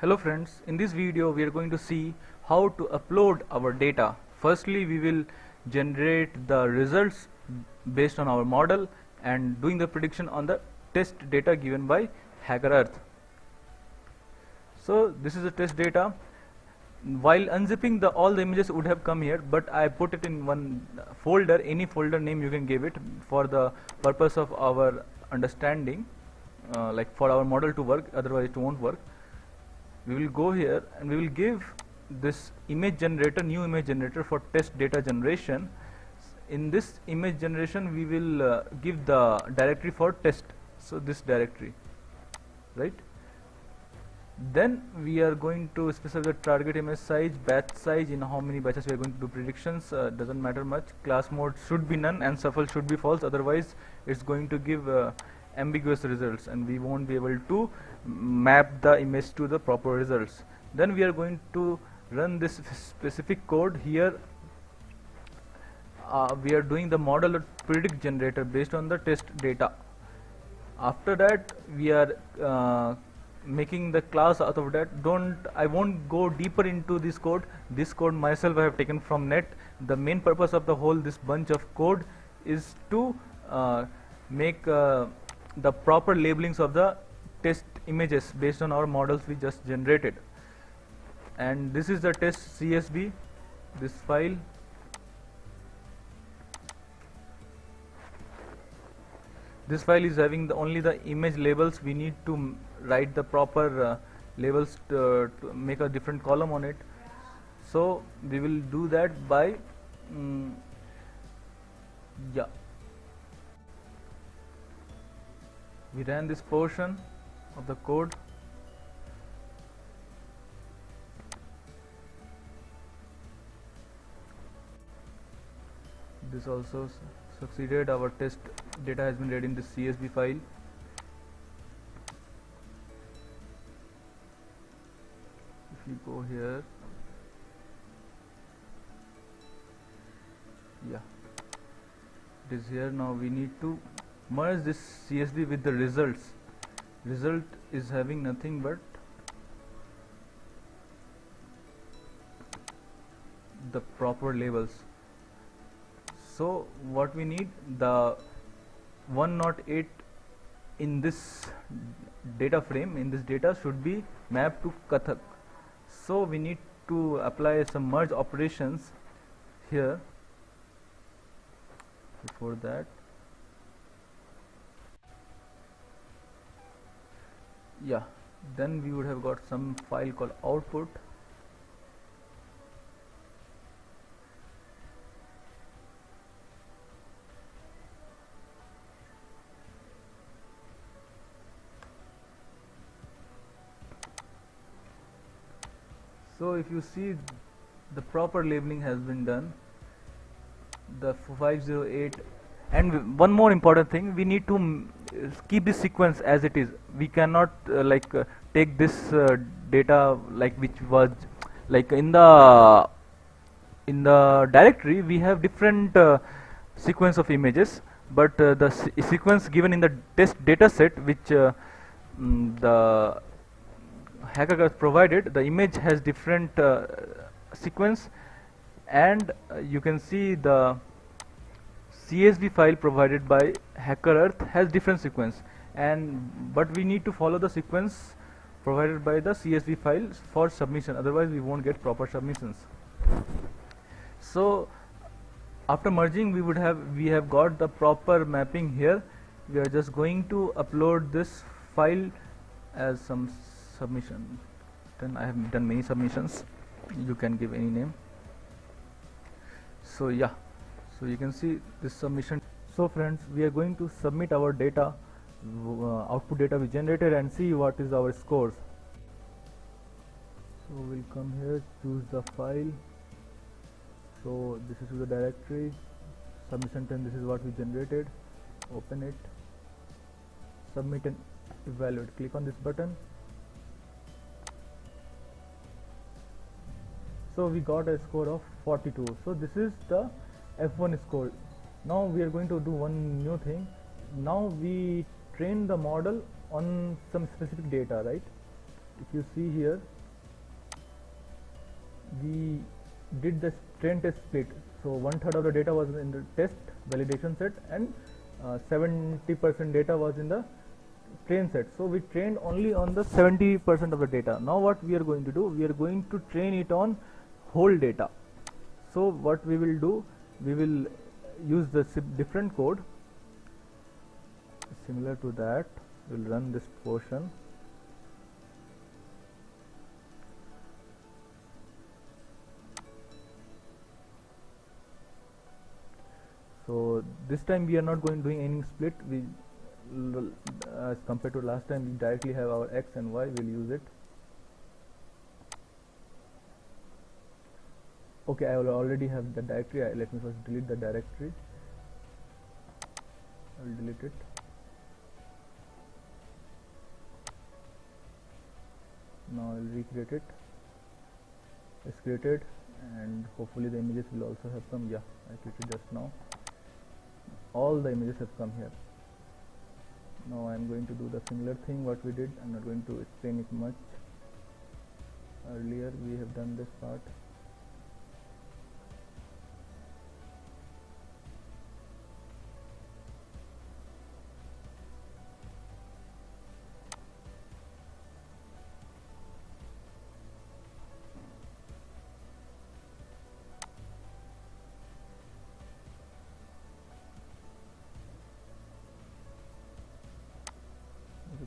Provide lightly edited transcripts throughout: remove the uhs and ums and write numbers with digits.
Hello friends, in this video we are going to see how to upload our data. Firstly, we will generate the results based on our model and doing the prediction on the test data given by HackerEarth. So this is the test data. While unzipping, all the images would have come here, but I put it in one folder. Any folder name you can give it for the purpose of our understanding, like for our model to work, otherwise it won't work. We will go here and we will give this image generator, new image generator for test data generation. In this image generation we will give the directory for test, so this directory, right? Then we are going to specify the target image size, batch size, in how many batches we are going to do predictions. Doesn't matter much. Class mode should be none and shuffle should be false, otherwise it's going to give ambiguous results and we won't be able to map the image to the proper results. Then we are going to run this specific code here. We are doing the model predict generator based on the test data. After that we are making the class out of that. I won't go deeper into this code. This code myself I have taken from net. The main purpose of the whole this bunch of code is to make the proper labelings of the test images based on our models we just generated. And this is the test CSV, this file. This file is having only the image labels. We need to write the proper labels to make a different column on it. So we will do that by we ran this portion of the code. This also succeeded. Our test data has been read in this CSV file. If you go here, it is here. Now we need to merge this CSV with the results. Result is having nothing but the proper labels. So what we need, the 108 in this data frame, in this data should be mapped to Kathak. So we need to apply some merge operations here. Before that, then we would have got some file called output. So if you see, the proper labeling has been done, the 508. And one more important thing, we need to keep this sequence as it is. We cannot take this data like which was like in the directory we have different sequence of images, but the sequence given in the test data set which the hacker has provided, the image has different sequence, and you can see the CSV file provided by HackerEarth has different sequence, but we need to follow the sequence provided by the CSV file for submission, otherwise we won't get proper submissions. So after merging we have got the proper mapping here. We are just going to upload this file as some submission. Then I have done many submissions, you can give any name. So so you can see this submission. So friends, we are going to submit our data, output data we generated, and see what is our scores. So we'll come here, choose the file. So this is the directory, submission 10, this is what we generated. Open it, submit and evaluate. Click on this button. So we got a score of 42. So this is the F1 score. Now we are going to do one new thing. Now we train the model on some specific data, right? if you see here, we did the train test split. So 1/3 of the data was in the test validation set, and 70% data was in the train set. So we trained only on the 70% of the data. Now what we are going to do, we are going to train it on whole data. So what we will do, we will use the different code similar to that. We'll run this portion. So this time we are not going doing any split. We as compared to last time, we directly have our x and y. We'll use it. Okay, I will already have the directory. Let me first delete the directory. I will delete it. Now I will recreate it. It's created, and hopefully the images will also have come. Yeah, I created just now. All the images have come here. Now I am going to do the similar thing what we did. I'm not going to explain it much. Earlier we have done this part.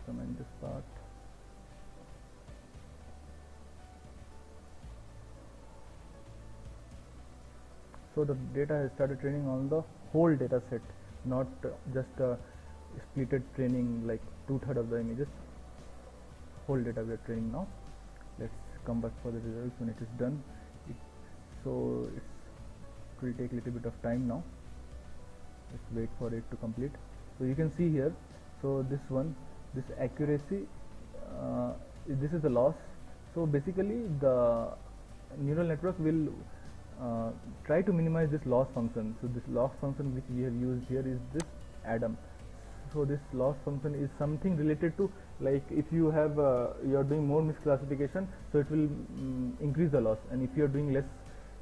Comment this part. So the data has started training on the whole data set, not just a splitted training like 2/3 of the images. Whole data we are training now. Let's come back for the results when it is done. So it will take a little bit of time now. Let's wait for it to complete. So you can see here, so this one, this accuracy, this is the loss. So basically the neural network will try to minimize this loss function. So this loss function which we have used here is this Adam. So this loss function is something related to, like if you have you are doing more misclassification, so it will increase the loss, and if you are doing less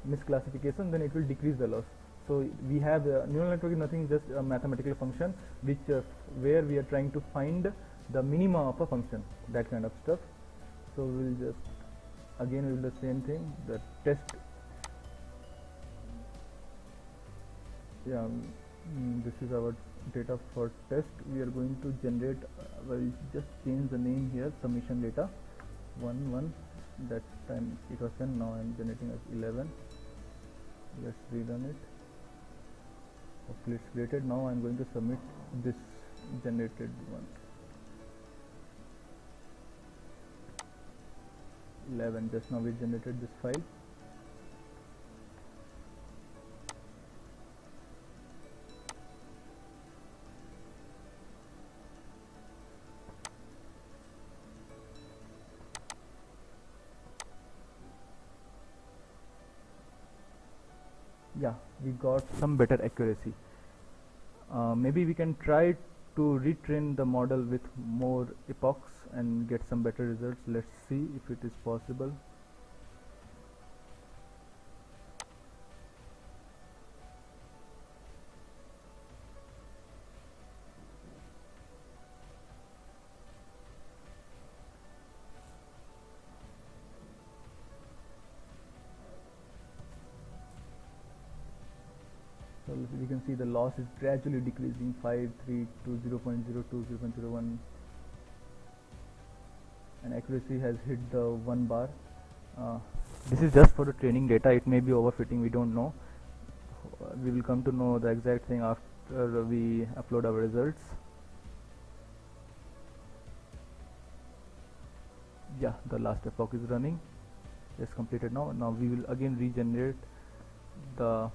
misclassification, then it will decrease the loss. So we have neural network is nothing, just a mathematical function which where we are trying to find the minima of a function, that kind of stuff. So we will just again we will do the same thing, the test. Yeah, this is our data for test. We are going to generate, we'll just change the name here, submission data 1 that time it was 10, now I'm generating as 11. Let's rerun it. Hopefully it's created. Now I'm going to submit this generated one. 11, just now we generated this file. Yeah, we got some better accuracy. Maybe we can try to retrain the model with more epochs and get some better results. Let's see if it is possible. So we can see the loss is gradually decreasing, 5, 3 to 0.02, 0.01, and accuracy has hit the 1 bar. This is just for the training data. It may be overfitting, we don't know. We will come to know the exact thing after we upload our results. Yeah, the last epoch is running. It's completed now. Now we will again regenerate the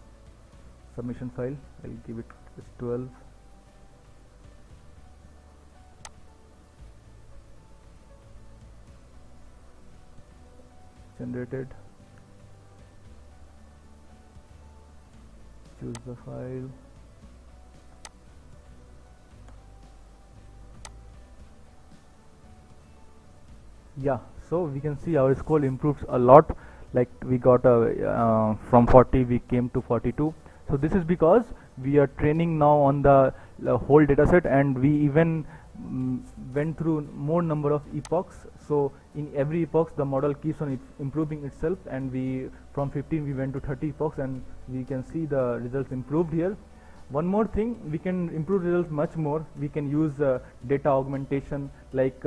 submission file. I'll give it as 12. Generated. Choose the file. Yeah, So we can see our score improves a lot, like we got from 40 we came to 42. So this is because we are training now on the whole dataset, and we even went through more number of epochs. So in every epoch the model keeps on improving itself, and we from 15 we went to 30 epochs, and we can see the results improved here. One more thing, we can improve results much more. We can use data augmentation, like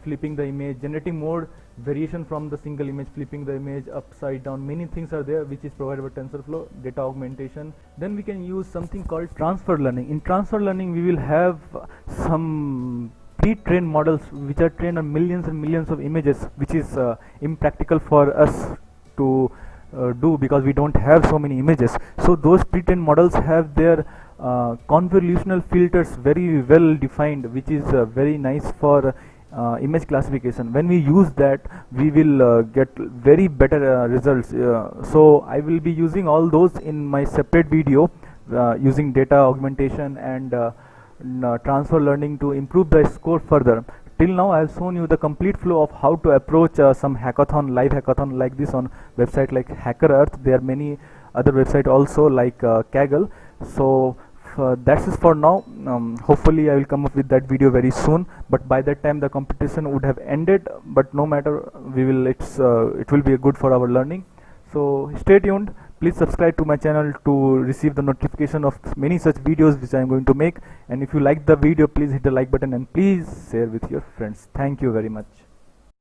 flipping the image, generating more variation from the single image, flipping the image upside down. Many things are there which is provided by TensorFlow, data augmentation. Then we can use something called transfer learning. In transfer learning we will have some pre-trained models which are trained on millions and millions of images, which is impractical for us to do because we don't have so many images. So those pre-trained models have their convolutional filters very well defined, which is very nice for image classification. When we use that, we will get very better results. So I will be using all those in my separate video, using data augmentation and transfer learning to improve the score further. Till now I have shown you the complete flow of how to approach some hackathon, live hackathon like this on website like HackerEarth. There are many other websites also like Kaggle. So that's it for now. Hopefully I will come up with that video very soon, but by that time the competition would have ended. But no matter, we will it will be good for our learning. So stay tuned. Please subscribe to my channel to receive the notification of many such videos which I am going to make. And if you like the video, please hit the like button and please share with your friends. Thank you very much.